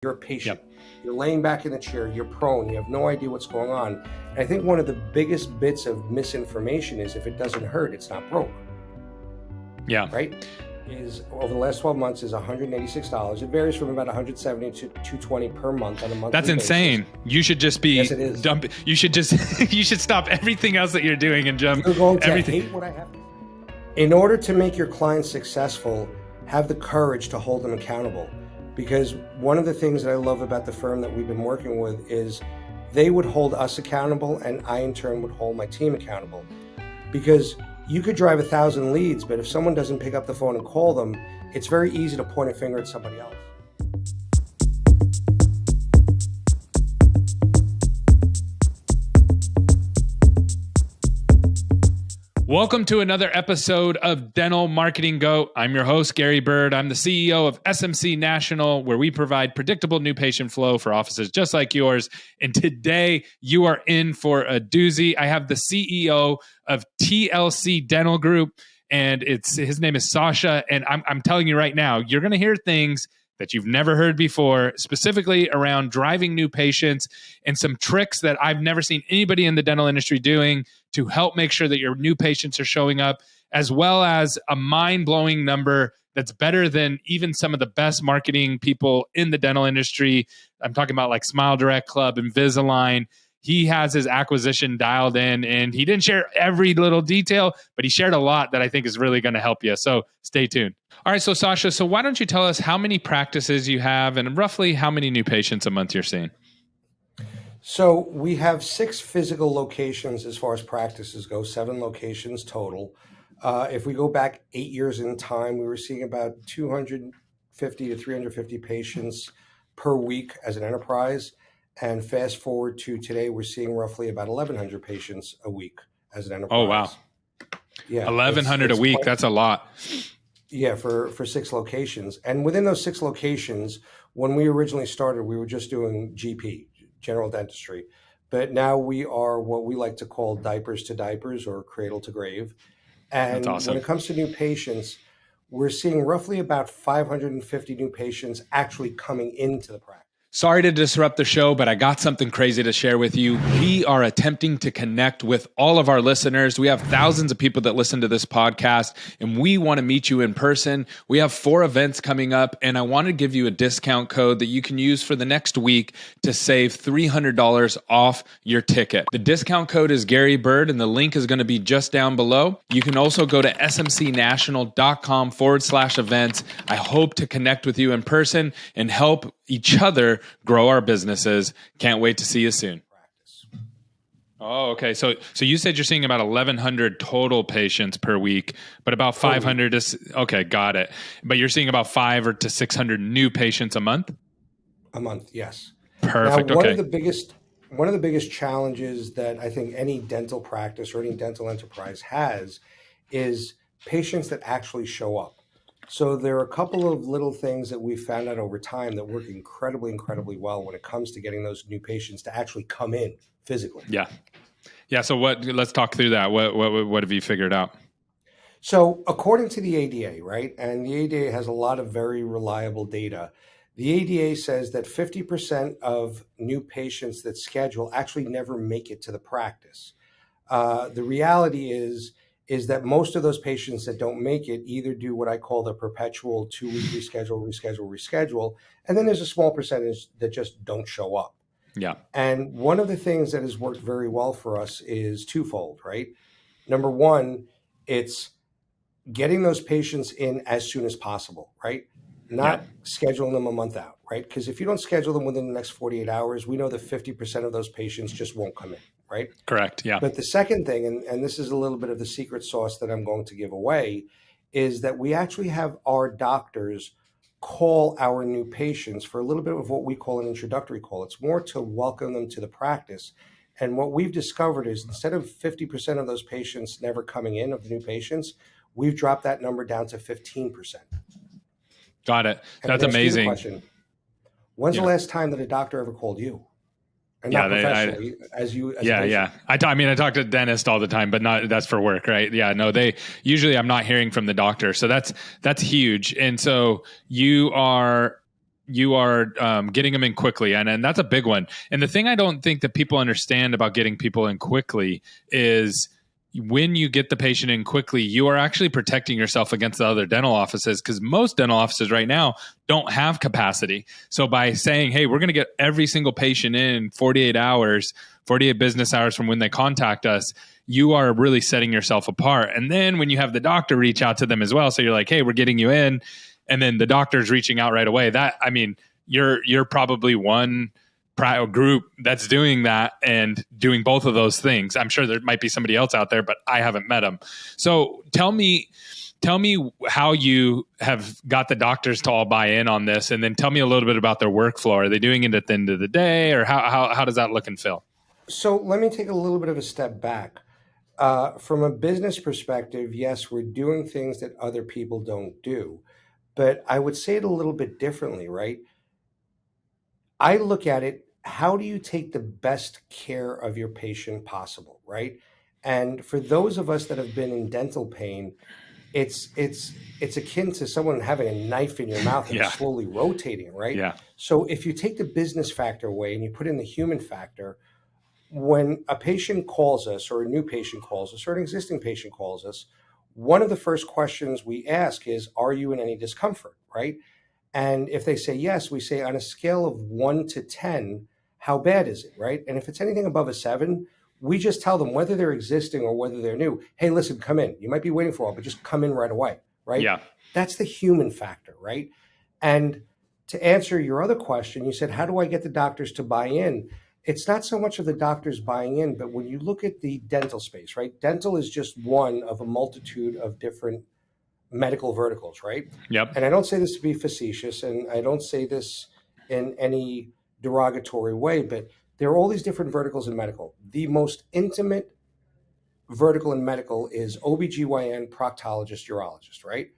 You're a patient. Yep. You're laying back in the chair. You're prone. You have no idea what's going on. And I think one of the biggest bits of misinformation is if it doesn't hurt, it's not broke. Yeah. Right? Is over the last 12 months is $186. It varies from about $170 to $220 per month on a monthly That's insane. basis. You should just be Yes, it is. You should just you should stop everything else that you're doing and jump You're going to everything. hate what I have. In order to make your clients successful, have the courage to hold them accountable. Because one of the things that I love about the firm that we've been working with is they would hold us accountable, and I in turn would hold my team accountable. Because you could drive 1,000 leads, but if someone doesn't pick up the phone and call them, it's very easy to point a finger at somebody else. Welcome to another episode of Dental Marketing Go. I'm your host, Gary Bird. I'm the CEO of SMC National, where we provide predictable new patient flow for offices just like yours. And today you are in for a doozy. I have the CEO of TLC Dental Group, and his name is Sasha. And I'm telling you right now, you're going to hear things that you've never heard before, specifically around driving new patients and some tricks that I've never seen anybody in the dental industry doing to help make sure that your new patients are showing up, as well as a mind-blowing number that's better than even some of the best marketing people in the dental industry. I'm talking about like Smile Direct Club, Invisalign. He has his acquisition dialed in, and he didn't share every little detail, but he shared a lot that I think is really going to help you. So stay tuned. All right, so Sasha, so why don't you tell us how many practices you have and roughly how many new patients a month you're seeing? So we have 6 physical locations as far as practices go, 7 locations total. If we go back 8 years in time, we were seeing about 250 to 350 patients per week as an enterprise. And fast forward to today, we're seeing roughly about 1,100 patients a week as an enterprise. Oh, wow. Yeah, 1,100 a week. That's a lot. Yeah, for 6 locations. And within those 6 locations, when we originally started, we were just doing GP, general dentistry. But now we are what we like to call diapers to diapers or cradle to grave. And That's awesome. when it comes to new patients, we're seeing roughly about 550 new patients actually coming into the practice. Sorry to disrupt the show, but I got something crazy to share with you. We are attempting to connect with all of our listeners. We have thousands of people that listen to this podcast, and we want to meet you in person. We have 4 events coming up, and I want to give you a discount code that you can use for the next week to save $300 off your ticket. The discount code is Gary Bird, and the link is going to be just down below. You can also go to smcnational.com/events. I hope to connect with you in person and help each other grow our businesses. Can't wait to see you soon. Oh, okay. So you said you're seeing about 1,100 total patients per week, but about 500 is okay. Got it. But you're seeing about 500 to 600 new patients a month. A month, yes. Perfect. Now, one okay. of the biggest challenges that I think any dental practice or any dental enterprise has is patients that actually show up. So there are a couple of little things that we found out over time that work incredibly, incredibly well when it comes to getting those new patients to actually come in physically. Yeah. So let's talk through that. What have you figured out? So according to the ADA, right, and the ADA has a lot of very reliable data, the ADA says that 50% of new patients that schedule actually never make it to the practice. The reality is that most of those patients that don't make it either do what I call the perpetual 2-week reschedule, and then there's a small percentage that just don't show up. Yeah. And one of the things that has worked very well for us is twofold, right? Number one, it's getting those patients in as soon as possible, right? Not scheduling them a month out, right? Because if you don't schedule them within the next 48 hours, we know that 50% of those patients just won't come in, right? Correct. Yeah. But the second thing, and this is a little bit of the secret sauce that I'm going to give away, is that we actually have our doctors call our new patients for a little bit of what we call an introductory call. It's more to welcome them to the practice. And what we've discovered is instead of 50% of those patients never coming in, of the new patients, we've dropped that number down to 15%. Got it. That's amazing. Question. When's the last time that a doctor ever called you? And not professionally, as a patient. I mean, I talk to dentists all the time, but that's for work, right? Yeah, no, usually I'm not hearing from the doctor. So that's huge. And so you are getting them in quickly, and that's a big one. And the thing I don't think that people understand about getting people in quickly is when you get the patient in quickly, you are actually protecting yourself against the other dental offices, because most dental offices right now don't have capacity. So by saying, hey, we're going to get every single patient in 48 hours, 48 business hours from when they contact us, you are really setting yourself apart. And then when you have the doctor reach out to them as well, so you're like, hey, we're getting you in, and then the doctor's reaching out right away, you're probably one group that's doing that and doing both of those things. I'm sure there might be somebody else out there, but I haven't met them. So tell me how you have got the doctors to all buy in on this, and then tell me a little bit about their workflow. Are they doing it at the end of the day, or how does that look and feel? So let me take a little bit of a step back. From a business perspective, yes, we're doing things that other people don't do. But I would say it a little bit differently, right? I look at it, how do you take the best care of your patient possible, right? And for those of us that have been in dental pain, it's akin to someone having a knife in your mouth and Yeah. slowly rotating, right? Yeah. So if you take the business factor away and you put in the human factor, when a patient calls us, or a new patient calls us, or an existing patient calls us, one of the first questions we ask is, are you in any discomfort, right? And if they say yes, we say, on a scale of 1 to 10, how bad is it, right? And if it's anything above a 7, we just tell them, whether they're existing or whether they're new, hey, listen, come in. You might be waiting for a while, but just come in right away, right? Yeah. That's the human factor, right? And to answer your other question, you said, how do I get the doctors to buy in? It's not so much of the doctors buying in, but when you look at the dental space, right? Dental is just one of a multitude of different medical verticals, right? Yep. And I don't say this to be facetious, and I don't say this in any derogatory way, but there are all these different verticals in medical. The most intimate vertical in medical is OBGYN, proctologist, urologist, right?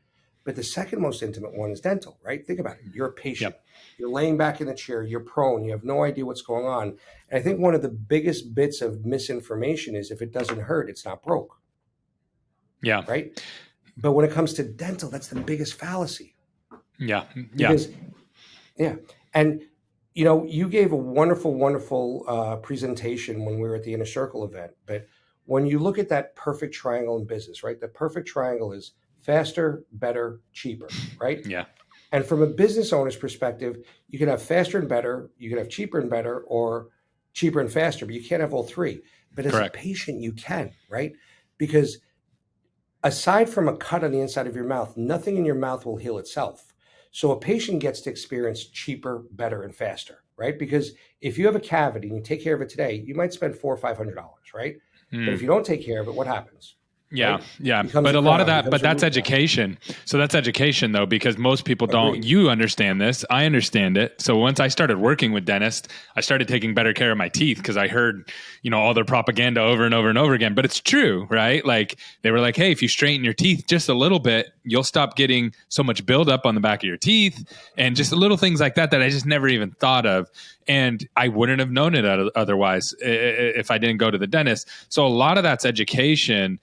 But the second most intimate one is dental, right? Think about it. You're a patient. Yep. You're laying back in the chair. You're prone. You have no idea what's going on. And I think one of the biggest bits of misinformation is, if it doesn't hurt, it's not broke. Yeah. Right? But when it comes to dental, that's the biggest fallacy. Yeah. Yeah. Because, yeah. And, you gave a wonderful, wonderful presentation when we were at the Inner Circle event. But when you look at that perfect triangle in business, right? The perfect triangle is faster, better, cheaper, right? Yeah. And from a business owner's perspective, you can have faster and better, you can have cheaper and better, or cheaper and faster, but you can't have all three. But as Correct. a patient, you can, right? Because aside from a cut on the inside of your mouth, nothing in your mouth will heal itself. So a patient gets to experience cheaper, better, and faster, right? Because if you have a cavity and you take care of it today, you might spend $400 or $500, right? But if you don't take care of it, what happens? Yeah. Right? Yeah. Becomes But a a lot of crown, that, but becomes a that's root canal. education. So that's education though, because most people don't, Agreed. you understand this. I understand it. So once I started working with dentists, I started taking better care of my teeth, because I heard, all their propaganda over and over and over again, but it's true, right? Like they were like, hey, if you straighten your teeth just a little bit, you'll stop getting so much buildup on the back of your teeth, and just little things like that I just never even thought of. And I wouldn't have known it otherwise if I didn't go to the dentist. So a lot of that's education.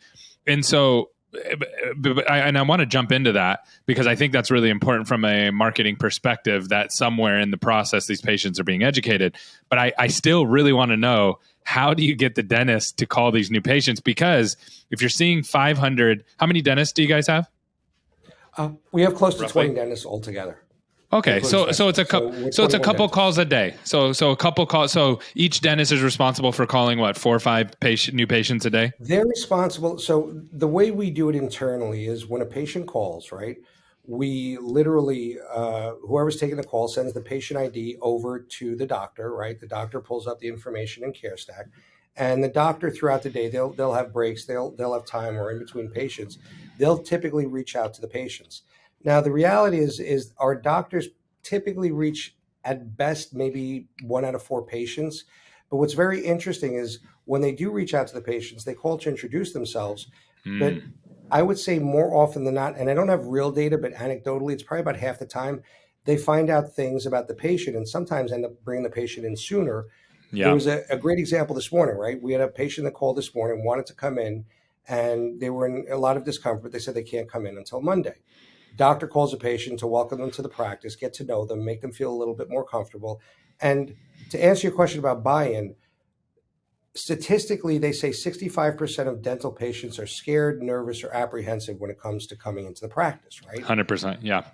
And so, I want to jump into that, because I think that's really important from a marketing perspective, that somewhere in the process, these patients are being educated. But I still really want to know, how do you get the dentist to call these new patients? Because if you're seeing 500, how many dentists do you guys have? We have close to Roughly? 20 dentists altogether. Okay, so Including it's a specialists. couple. we're So it's a 21 couple dentists. calls a day. So a couple calls. So each dentist is responsible for calling 4 or 5 new patients a day. They're responsible. So the way we do it internally is, when a patient calls, right, we literally, whoever's taking the call sends the patient ID over to the doctor, right? The doctor pulls up the information in CareStack, and the doctor, throughout the day, they'll have breaks, they'll have time, or in between patients, they'll typically reach out to the patients. Now, the reality is our doctors typically reach, at best, maybe 1 out of 4 patients. But what's very interesting is, when they do reach out to the patients, they call to introduce themselves. But I would say more often than not, and I don't have real data, but anecdotally, it's probably about half the time, they find out things about the patient, and sometimes end up bringing the patient in sooner. There Yeah. was a great example this morning, right? We had a patient that called this morning, wanted to come in, and they were in a lot of discomfort. They said they can't come in until Monday. Doctor calls a patient to welcome them to the practice, get to know them, make them feel a little bit more comfortable. And to answer your question about buy-in, statistically, they say 65% of dental patients are scared, nervous, or apprehensive when it comes to coming into the practice, right? 100%. Yeah.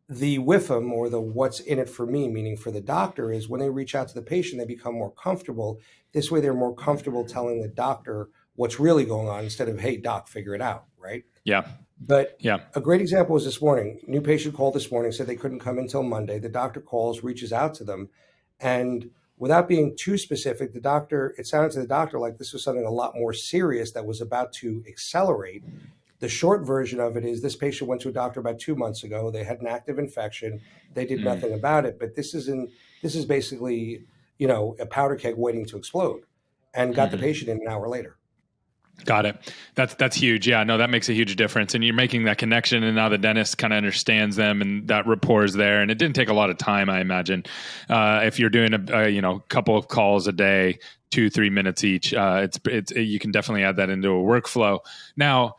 The WIFM, or the what's in it for me, meaning for the doctor, is when they reach out to the patient, they become more comfortable. This way, they're more comfortable telling the doctor what's really going on instead of, hey, doc, figure it out, right? Yeah. But Yeah. a great example was this morning. New patient called this morning, said they couldn't come until Monday. The doctor calls, reaches out to them, and without being too specific, it sounded to the doctor like this was something a lot more serious that was about to accelerate. The short version of it is this patient went to a doctor about 2 months ago. They had an active infection. They did nothing about it, but this is basically, a powder keg waiting to explode, and got the patient in an hour later. Got it. That's huge. Yeah, no, that makes a huge difference. And you're making that connection, and now the dentist kind of understands them, and that rapport is there. And it didn't take a lot of time, I imagine. If you're doing a couple of calls a day, 2-3 minutes each, you can definitely add that into a workflow. Now,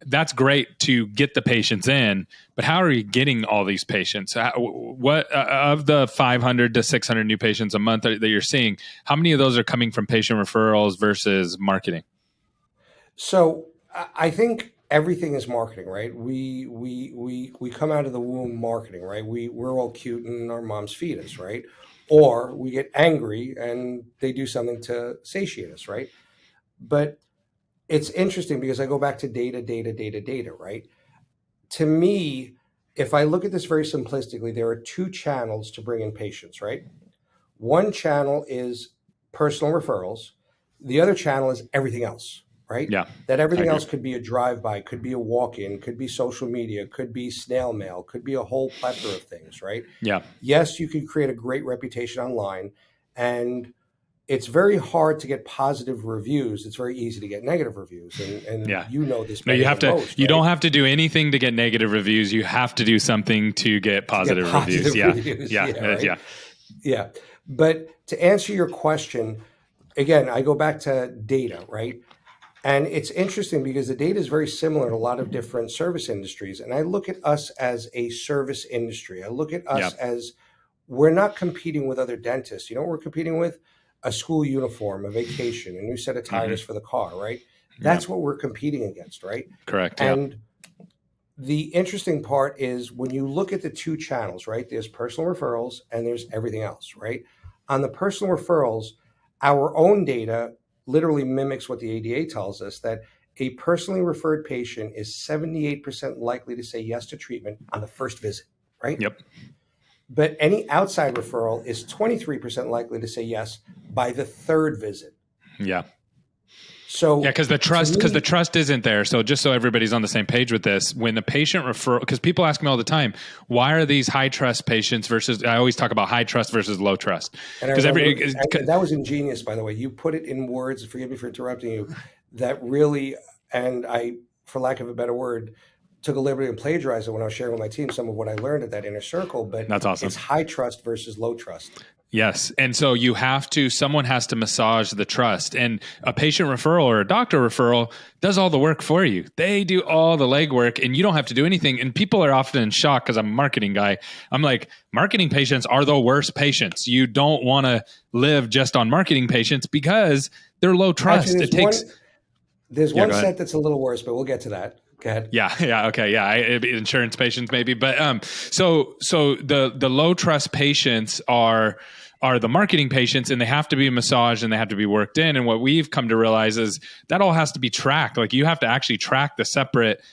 that's great to get the patients in, but how are you getting all these patients? What of the 500 to 600 new patients a month that you're seeing? How many of those are coming from patient referrals versus marketing? So I think everything is marketing, right? We come out of the womb marketing, right? We're all cute and our moms feed us, right? Or we get angry and they do something to satiate us, right? But it's interesting because I go back to data, right? To me, if I look at this very simplistically, there are two channels to bring in patients, right? One channel is personal referrals. The other channel is everything else, right? Yeah. That everything else could be a drive-by, could be a walk-in, could be social media, could be snail mail, could be a whole plethora of things, right? Yeah. Yes, you can create a great reputation online, and it's very hard to get positive reviews. It's very easy to get negative reviews, and Yeah. you know this. No, you have to. Most, you right? don't have to do anything to get negative reviews. You have to do something to get positive reviews. Yeah. But to answer your question, again, I go back to data, right? And it's interesting because the data is very similar in a lot of different service industries. And I look at us as a service industry. I look at us as we're not competing with other dentists. You know what we're competing with? A school uniform, a vacation, a new set of tires for the car, right? That's what we're competing against, right? Correct. And the interesting part is when you look at the two channels, right? There's personal referrals and there's everything else, right? On the personal referrals, our own data literally mimics what the ADA tells us, that a personally referred patient is 78% likely to say yes to treatment on the first visit, right? Yep. But any outside referral is 23% likely to say yes by the third visit. Yeah. So because the trust isn't there. So just so everybody's on the same page with this, when the patient referral, because people ask me all the time, why are these high trust patients versus? I always talk about high trust versus low trust. Because that was ingenious, by the way. You put it in words. Forgive me for interrupting you. That really, and I, for lack of a better word, took a liberty and plagiarized it when I was sharing with my team some of what I learned at that inner circle. But that's awesome. It's high trust versus low trust. Yes. And so someone has to massage the trust, and a patient referral or a doctor referral does all the work for you. They do all the legwork and you don't have to do anything. And people are often in shock because I'm a marketing guy. I'm like, marketing patients are the worst patients. You don't want to live just on marketing patients because they're low trust. Actually, there's one set that's a little worse, but we'll get to that. Go ahead. Yeah. Okay. Yeah. Insurance patients maybe, but so the low trust patients are the marketing patients, and they have to be massaged and they have to be worked in. And what we've come to realize is that all has to be tracked. Like you have to actually track the separate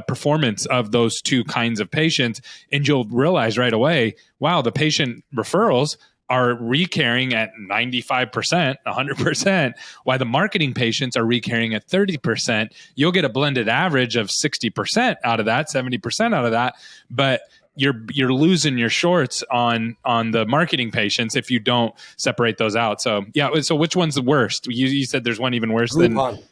performance of those two kinds of patients, and you'll realize right away, wow, the patient referrals are recarrying at 95%, 100%, while the marketing patients are recarrying at 30%. You'll get a blended average of 60% out of that, 70% out of that, but you're losing your shorts on the marketing patients if you don't separate those out. So yeah, so which one's the worst? You said there's one even worse than Groupon.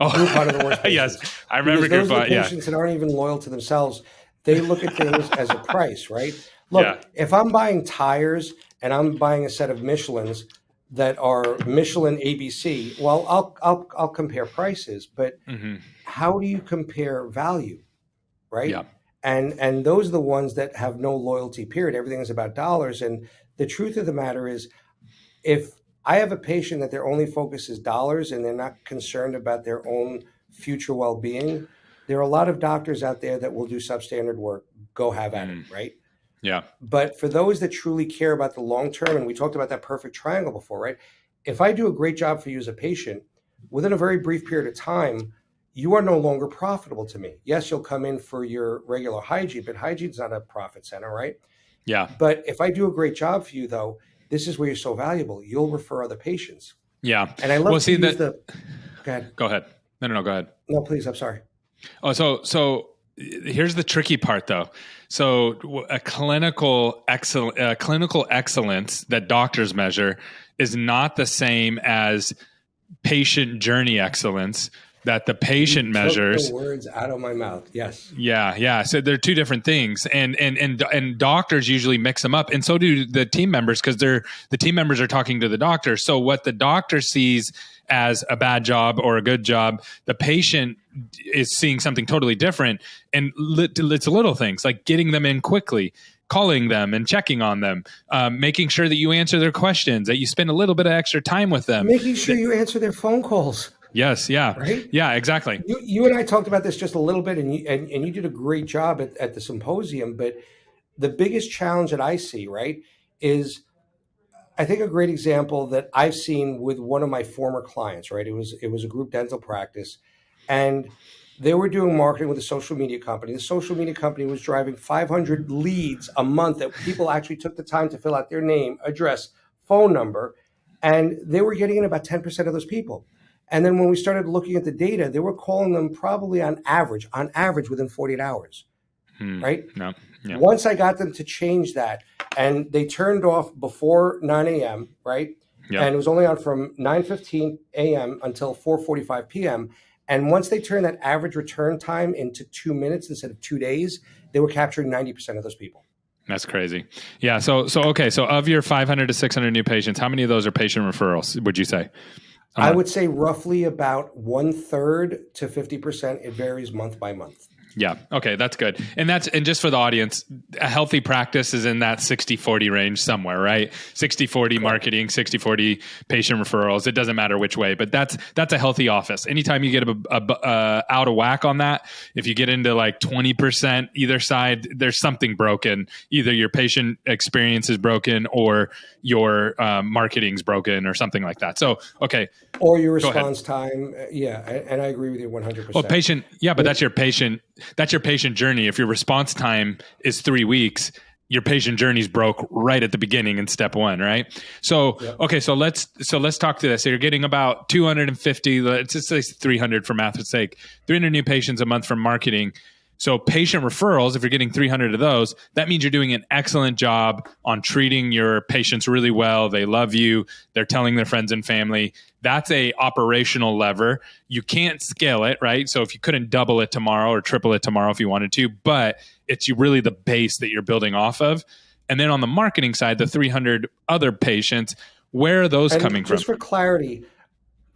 Groupon are the worst patients. Yes, I remember Groupon. Those are the Groupon. patients that aren't even loyal to themselves. They look at things as a price, right? Look, if I'm buying tires and I'm buying a set of Michelins that are Michelin ABC, well, I'll compare prices, but how do you compare value? right? Yeah. And those are the ones that have no loyalty, period. Everything is about dollars. And the truth of the matter is, if I have a patient that their only focus is dollars and they're not concerned about their own future well-being, there are a lot of doctors out there that will do substandard work. Go have at it, right? Yeah. But for those that truly care about the long term, and we talked about that perfect triangle before, right? If I do a great job for you as a patient, within a very brief period of time, you are no longer profitable to me. Yes, you'll come in for your regular hygiene, but hygiene's not a profit center, right? Yeah. But if I do a great job for you, though, this is where you're so valuable. You'll refer other patients. Yeah. And I love Well, to see use that. Go ahead. Go ahead. No, go ahead. No, please. I'm sorry. Oh, so here's the tricky part, though. So a clinical excellence that doctors measure is not the same as patient journey excellence that the patient You measures. took the words out of my mouth. Yes. Yeah. So they're two different things, and doctors usually mix them up, and so do the team members, because the team members are talking to the doctor. So what the doctor sees as a bad job or a good job, the patient is seeing something totally different. And it's little things like getting them in quickly, calling them and checking on them, making sure that you answer their questions, that you spend a little bit of extra time with them, Making sure you answer their phone calls. Yes. Yeah. Right? Yeah, exactly. You and I talked about this just a little bit, and you did a great job at the symposium. But the biggest challenge that I see, right, is I think a great example that I've seen with one of my former clients, right? It was a group dental practice, and they were doing marketing with a social media company. The social media company was driving 500 leads a month that people actually took the time to fill out their name, address, phone number, and they were getting in about 10% of those people. And then when we started looking at the data, they were calling them probably on average within 48 hours, right? No. Yeah. Once I got them to change that, and they turned off before 9 a.m., right? Yeah. And it was only on from 9:15 a.m. until 4:45 p.m. And once they turned that average return time into 2 minutes instead of 2 days, they were capturing 90% of those people. That's crazy. Yeah. So okay. So of your 500 to 600 new patients, how many of those are patient referrals, would you say? I would say roughly about 1/3 to 50%. It varies month by month. Yeah. Okay. That's good. And just for the audience, a healthy practice is in that 60-40 range somewhere, right? 60-40 marketing, 60-40 patient referrals. It doesn't matter which way, but that's a healthy office. Anytime you get out of whack on that, if you get into like 20% either side, there's something broken. Either your patient experience is broken or your marketing's broken or something like that. So, okay. Or your response time. Yeah. And I agree with you 100%. Well, patient. Yeah. But that's your patient journey. If your response time is 3 weeks, your patient journey's broke right at the beginning in step one, right? So, okay. So let's talk to this. So you're getting about 250, let's just say 300 for math's sake, 300 new patients a month from marketing. So patient referrals, if you're getting 300 of those, that means you're doing an excellent job on treating your patients really well. They love you. They're telling their friends and family. That's a operational lever. You can't scale it, right? So if you couldn't double it tomorrow or triple it tomorrow if you wanted to, but it's really the base that you're building off of. And then on the marketing side, the 300 other patients, where are those coming from? Just for clarity,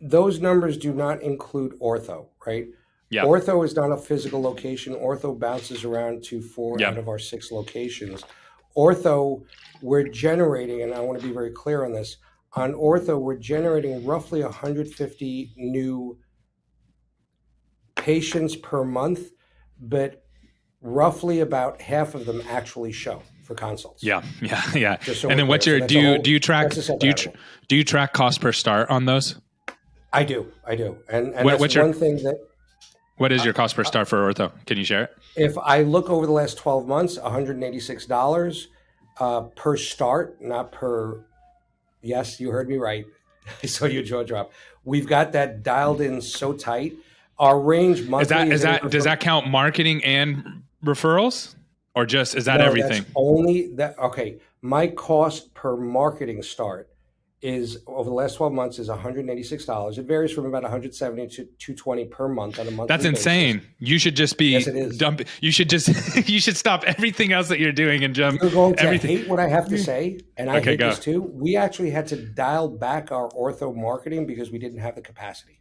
those numbers do not include ortho, right? Yeah. Ortho is not a physical location. Ortho bounces around to 4 out of our 6 locations. Ortho, we're generating, and I want to be very clear on this, on ortho, we're generating roughly 150 new patients per month, but roughly about half of them actually show for consults. Yeah. So and then what's your do you track cost per start on those? I do. And what's one thing that. What is your cost per start for ortho? Can you share it? If I look over the last 12 months, $186 per start, not per. Yes, you heard me right. I saw your jaw drop. We've got that dialed in so tight. Our range monthly does that count marketing and referrals, or just is that everything? That's only that. Okay, my cost per marketing start is over the last 12 months is $186. It varies from about $170 to $220 per month on a monthly That's insane. basis. You should just be dumping. You should stop everything else that you're doing and jump. You're going to everything. hate what I have to say, and I hate go. this too. We actually had to dial back our ortho marketing because we didn't have the capacity.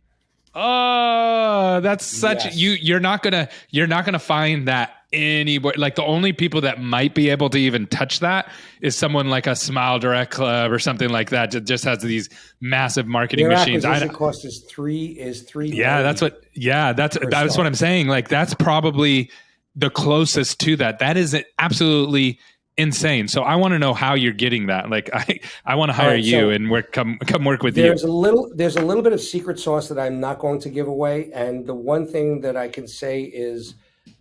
Oh, that's such Yes. you're not gonna find that anybody. Like the only people that might be able to even touch that is someone like a Smile Direct Club or something like that. That just has these massive marketing Their machines. acquisition cost is three. Yeah, that's what I'm saying. Like that's probably the closest to that. That is absolutely insane. So I want to know how you're getting that. Like I want to hire you and come work with you. There's a little bit of secret sauce that I'm not going to give away. And the one thing that I can say is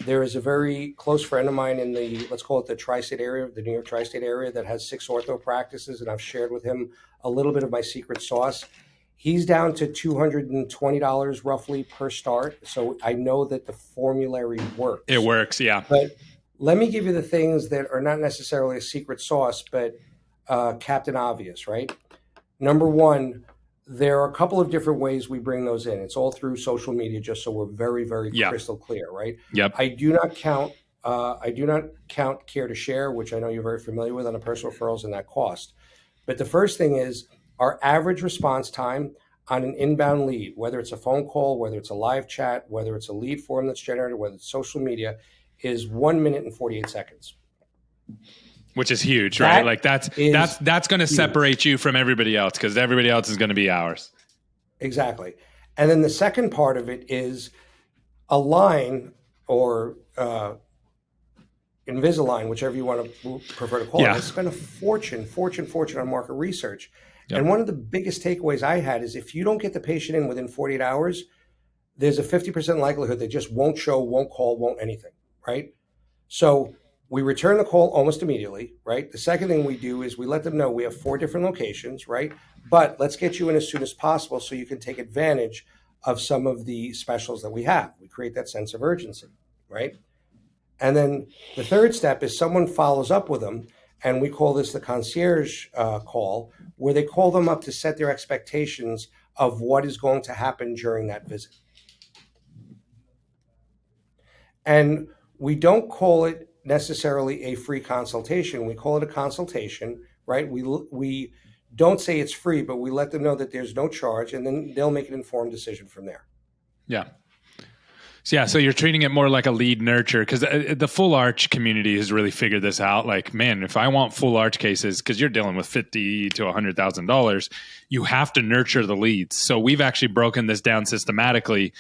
there is a very close friend of mine in the, let's call it the tri-state area, the New York tri-state area, that has 6 ortho practices. And I've shared with him a little bit of my secret sauce. He's down to $220 roughly per start. So I know that the formulary works. It works, yeah. But let me give you the things that are not necessarily a secret sauce, but Captain Obvious, right? Number one, there are a couple of different ways we bring those in. It's all through social media, just so we're very, very crystal clear, right? Yep. I do not count Care to Share, which I know you're very familiar with, on the personal referrals and that cost. But the first thing is our average response time on an inbound lead, whether it's a phone call, whether it's a live chat, whether it's a lead form that's generated, whether it's social media, is 1 minute and 48 seconds. Which is huge, right? Like that's going to separate you from everybody else because everybody else is going to be ours. Exactly. And then the second part of it is Align or Invisalign, whichever you want to prefer to call it, has spent a fortune on market research. Yep. And one of the biggest takeaways I had is if you don't get the patient in within 48 hours, there's a 50% likelihood they just won't show, won't call, won't anything, right? So we return the call almost immediately, right? The second thing we do is we let them know we have 4 different locations, right? But let's get you in as soon as possible so you can take advantage of some of the specials that we have. We create that sense of urgency, right? And then the third step is someone follows up with them, and we call this the concierge call, where they call them up to set their expectations of what is going to happen during that visit. And we don't call it necessarily a free consultation. We call it a consultation, right? We don't say it's free, but we let them know that there's no charge, and then they'll make an informed decision from there. Yeah. So you're treating it more like a lead nurture because the full arch community has really figured this out. Like, man, if I want full arch cases, because you're dealing with $50,000 to $100,000, you have to nurture the leads. So we've actually broken this down systematically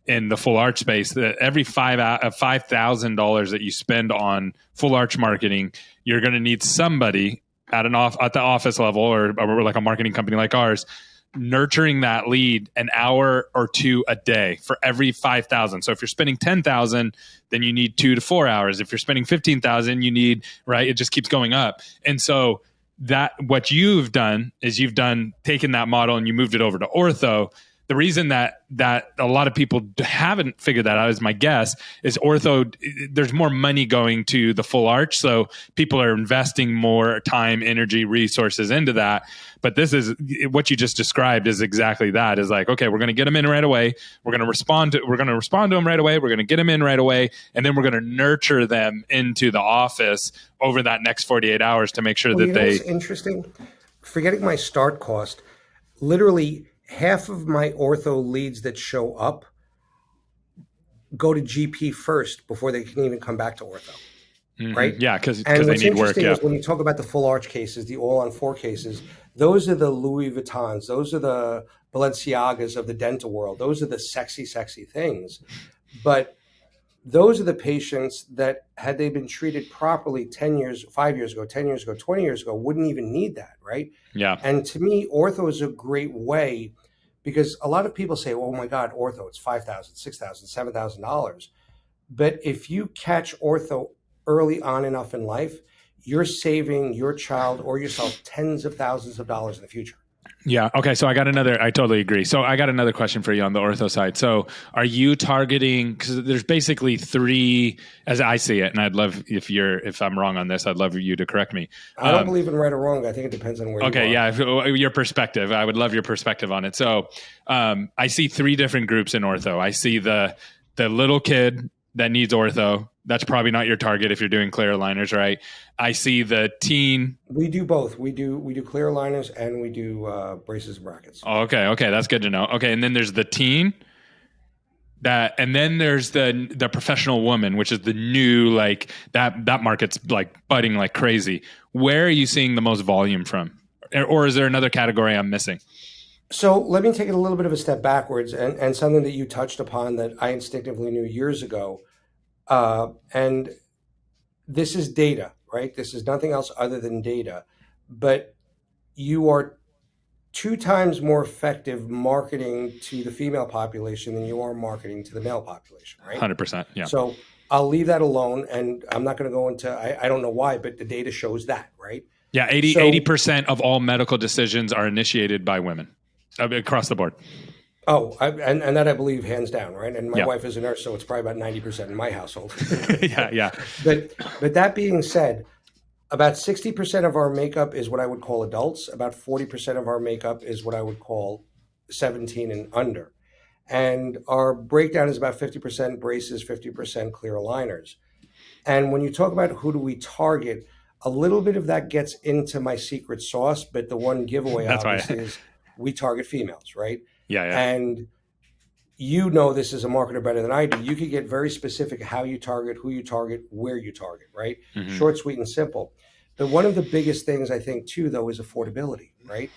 in the full arch space that every $5,000 that you spend on full arch marketing, you're going to need somebody at the office level or like a marketing company like ours nurturing that lead an hour or 2 a day for every 5,000. So if you're spending 10,000, then you need 2 to 4 hours. If you're spending 15,000, you need, right? It just keeps going up. And so that what you've done is taken that model and you moved it over to ortho. The reason that a lot of people haven't figured that out, is my guess, is ortho, there's more money going to the full arch. So people are investing more time, energy, resources into that. But this is what you just described is exactly that, is like, okay, we're going to get them in right away. We're going to respond to them right away. We're going to get them in right away. And then we're going to nurture them into the office over that next 48 hours to make sure that they... It's interesting. Forgetting my start cost, literally half of my ortho leads that show up go to GP first before they can even come back to ortho, right? Yeah, because they need work. Yeah. Is when you talk about the full arch cases, the all-on-4 cases, those are the Louis Vuittons, those are the Balenciagas of the dental world. Those are the sexy, sexy things. But those are the patients that, had they been treated properly 10 years, 5 years ago, 10 years ago, 20 years ago, wouldn't even need that, right? Yeah. And to me, ortho is a great way, because a lot of people say, oh my God, ortho, it's $5,000, $6,000, $7,000. But if you catch ortho early on enough in life, you're saving your child or yourself tens of thousands of dollars in the future. Yeah. Okay. So I totally agree. So I got another question for you on the ortho side. So are you targeting, because there's basically 3, as I see it, and I'd love if I'm wrong on this, I'd love you to correct me. I don't believe in right or wrong. I think it depends on where you are. Okay. Yeah. Your perspective. I would love your perspective on it. So I see 3 different groups in ortho. I see the little kid that needs ortho. That's probably not your target if you're doing clear aligners, right? I see the teen. We do both. We do clear aligners and we do braces and brackets. Oh, okay. That's good to know. Okay. And then there's the teen that, and then there's the professional woman, which is the new, like that market's like budding like crazy. Where are you seeing the most volume from? Or is there another category I'm missing? So let me take it a little bit of a step backwards, and something that you touched upon that I instinctively knew years ago. And this is data, right? This is nothing else other than data. But you are 2 times more effective marketing to the female population than you are marketing to the male population, right? 100%. Yeah. So I'll leave that alone, and I'm not going to go into, I don't know why, but the data shows that, right? Yeah. 80% of all medical decisions are initiated by women across the board. Oh, and that I believe hands down, right? And my Yeah. wife is a nurse, so it's probably about 90% in my household. Yeah. But that being said, about 60% of our makeup is what I would call adults. About 40% of our makeup is what I would call 17 and under. And our breakdown is about 50% braces, 50% clear aligners. And when you talk about who do we target, a little bit of that gets into my secret sauce, but the one giveaway That's why. obviously is we target females, right? Yeah. And you know this as a marketer better than I do. You could get very specific how you target, who you target, where you target, right? Mhm. Short, sweet, and simple. But one of the biggest things I think too, though, is affordability, right?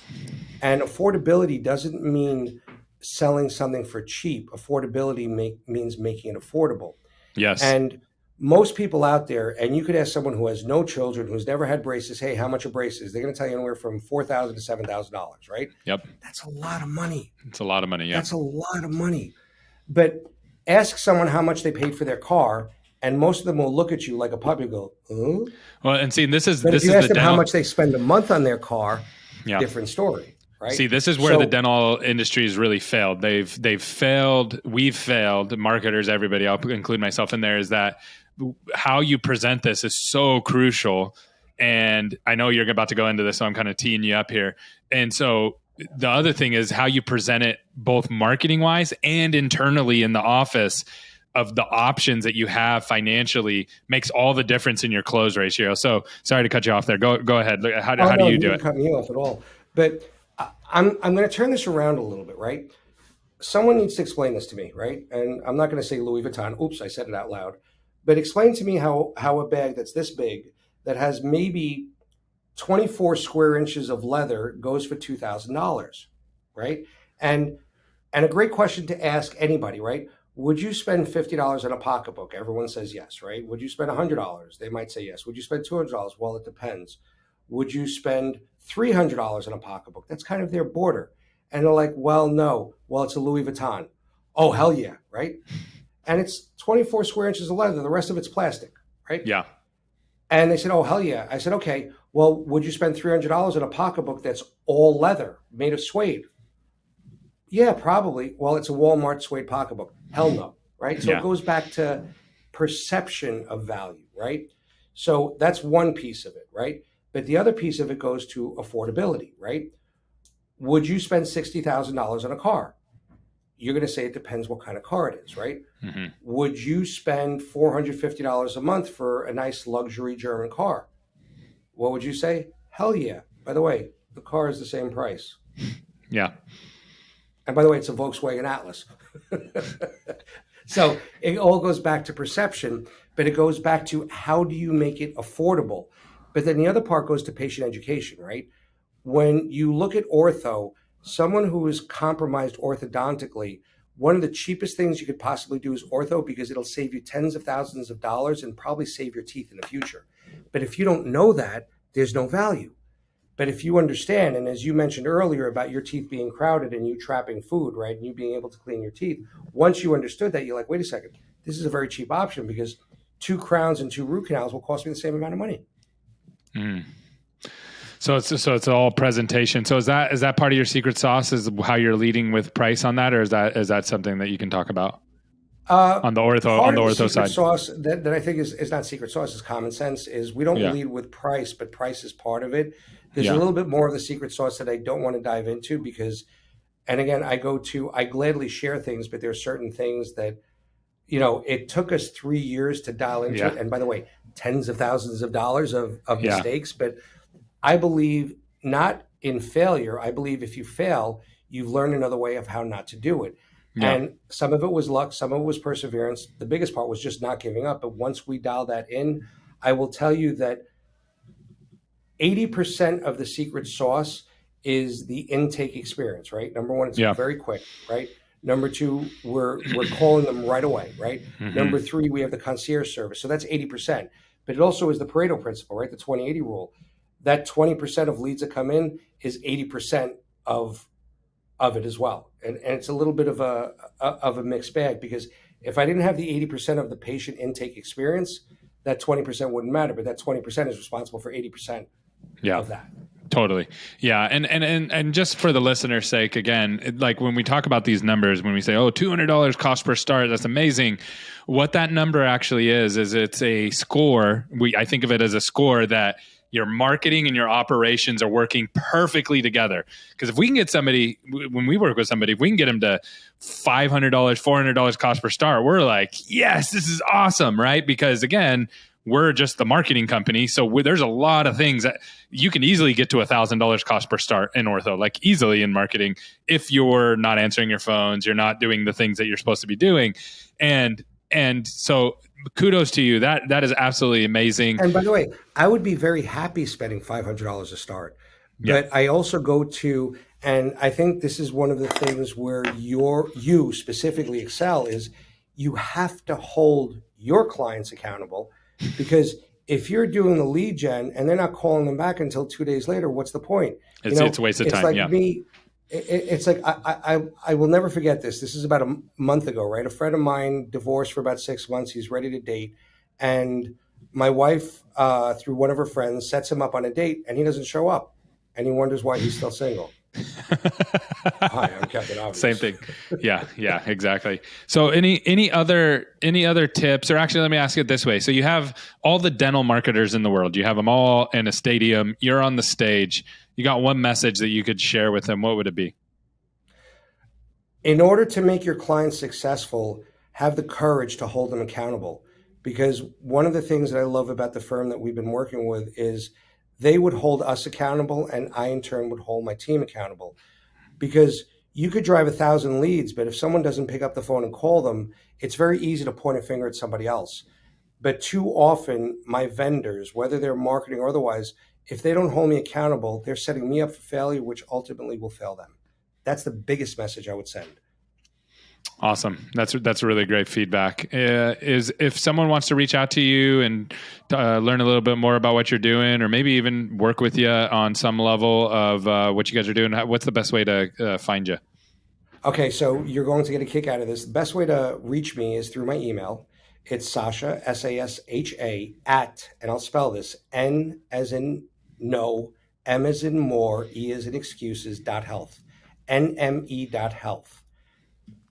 And affordability doesn't mean selling something for cheap. Affordability means making it affordable. Yes. And most people out there, and you could ask someone who has no children, who's never had braces, hey, how much are braces? They're going to tell you anywhere from $4,000 to $7,000, right? Yep. That's a lot of money. It's a lot of money. Yeah. That's a lot of money. But ask someone how much they paid for their car, and most of them will look at you like a puppy and go, huh? Well, and see, this is But this if you is ask the them how dental. much they spend a month on their car, Yeah. different story, right? See, this is where So- the dental industry has really failed. They've failed. We've failed. Marketers, everybody, I'll include myself in there, is that how you present this is so crucial. And I know you're about to go into this, so I'm kind of teeing you up here. And so the other thing is how you present it, both marketing wise and internally in the office, of the options that you have financially makes all the difference in your close ratio. So sorry to cut you off there. Go ahead. How do you do didn't it? cut me off at all. But I'm going to turn this around a little bit, right? Someone needs to explain this to me, right? And I'm not going to say Louis Vuitton. Oops, I said it out loud. But explain to me how a bag that's this big, that has maybe 24 square inches of leather, goes for $2,000, right? And a great question to ask anybody, right? Would you spend $50 on a pocketbook? Everyone says yes, right? Would you spend $100? They might say yes. Would you spend $200? Well, it depends. Would you spend $300 on a pocketbook? That's kind of their border. And they're like, well, no. Well, it's a Louis Vuitton. Oh, hell yeah, right? And it's 24 square inches of leather. The rest of it's plastic, right? Yeah. And they said, oh, hell yeah. I said, okay, well, would you spend $300 on a pocketbook that's all leather, made of suede? Yeah, probably. Well, it's a Walmart suede pocketbook. Hell no, right? So Yeah. it goes back to perception of value, right? So that's one piece of it, right? But the other piece of it goes to affordability, right? Would you spend $60,000 on a car? You're going to say it depends what kind of car it is, right? Mm-hmm. Would you spend $450 a month for a nice luxury German car? What would you say? Hell yeah. By the way, the car is the same price. Yeah. And by the way, it's a Volkswagen Atlas. So it all goes back to perception, but it goes back to how do you make it affordable? But then the other part goes to patient education, right? When you look at ortho, someone who is compromised orthodontically, one of the cheapest things you could possibly do is ortho, because it'll save you tens of thousands of dollars and probably save your teeth in the future. But if you don't know that, there's no value. But if you understand, and as you mentioned earlier about your teeth being crowded and you trapping food, right, and you being able to clean your teeth, once you understood that, you're like, wait a second, this is a very cheap option, because 2 crowns and 2 root canals will cost me the same amount of money. Mm. So it's all presentation. So is that part of your secret sauce? Is how you're leading with price on that, or is that something that you can talk about on the ortho side? Sauce that I think is not secret sauce, is common sense. Is we don't lead with price, but price is part of it. There's a little bit more of the secret sauce that I don't want to dive into, because, and again, I gladly share things, but there are certain things that, it took us 3 years to dial into it. And by the way, tens of thousands of dollars of mistakes. But I believe not in failure. I believe if you fail, you've learned another way of how not to do it. Yeah. And some of it was luck, some of it was perseverance. The biggest part was just not giving up. But once we dial that in, I will tell you that 80% of the secret sauce is the intake experience, right? Number one, it's Yeah. very quick, right? Number two, we're calling them right away, right? Number three, we have the concierge service. So that's 80%. But it also is the Pareto principle, right? The 20-80 rule. That 20% of leads that come in is 80% of it as well. And it's a little bit of a mixed bag, because if I didn't have the 80% of the patient intake experience, that 20% wouldn't matter. But that 20% is responsible for 80% of that. Totally. Yeah. And just for the listener's sake, again, like when we talk about these numbers, when we say, oh, $200 cost per start, that's amazing. What that number actually is it's a score. I think of it as a score that your marketing and your operations are working perfectly together. Because if we can get somebody, when we work with somebody, if we can get them to $500, $400 cost per start, we're like, yes, this is awesome, right? Because again, we're just the marketing company. So there's a lot of things that you can easily get to $1,000 cost per start in ortho, like easily in marketing, if you're not answering your phones, you're not doing the things that you're supposed to be doing. And so kudos to you. That is absolutely amazing. And by the way, I would be very happy spending $500 a start. But I also go to, and I think this is one of the things where you specifically excel, is you have to hold your clients accountable. Because if you're doing the lead gen and they're not calling them back until 2 days later, what's the point? It's a waste of time. It's like me. It's like I will never forget this. This is about a month ago, right? A friend of mine divorced for about 6 months. He's ready to date, and my wife, through one of her friends, sets him up on a date, and he doesn't show up, and he wonders why he's still single. Hi, I'm Captain Obvious. Same thing. Yeah, exactly. So any other tips, or actually let me ask it this way. So you have all the dental marketers in the world. You have them all in a stadium. You're on the stage. You got one message that you could share with them. What would it be? In order to make your clients successful, have the courage to hold them accountable. Because one of the things that I love about the firm that we've been working with is they would hold us accountable, and I in turn would hold my team accountable. Because you could drive 1,000 leads, but if someone doesn't pick up the phone and call them, it's very easy to point a finger at somebody else. But too often, my vendors, whether they're marketing or otherwise, if they don't hold me accountable, they're setting me up for failure, which ultimately will fail them. That's the biggest message I would send. Awesome. That's really great feedback. Is if someone wants to reach out to you and learn a little bit more about what you're doing, or maybe even work with you on some level of what you guys are doing, what's the best way to find you? Okay, so you're going to get a kick out of this. The best way to reach me is through my email. It's Sasha, Sasha, at, and I'll spell this, N as in no, M as in more, E as in excuses, .health, NME.health.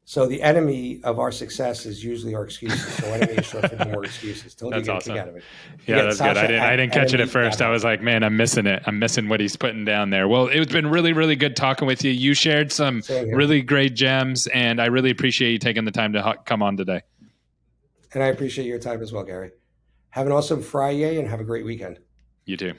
So the enemy of our success is usually our excuses. So enemy is short for more excuses. That's awesome. Out of it. Yeah, that's good. I didn't catch it at first. I was like, man, I'm missing it. I'm missing what he's putting down there. Well, it's been really, really good talking with you. You shared some really great gems, and I really appreciate you taking the time to come on today. And I appreciate your time as well, Gary. Have an awesome Friday and have a great weekend. You too.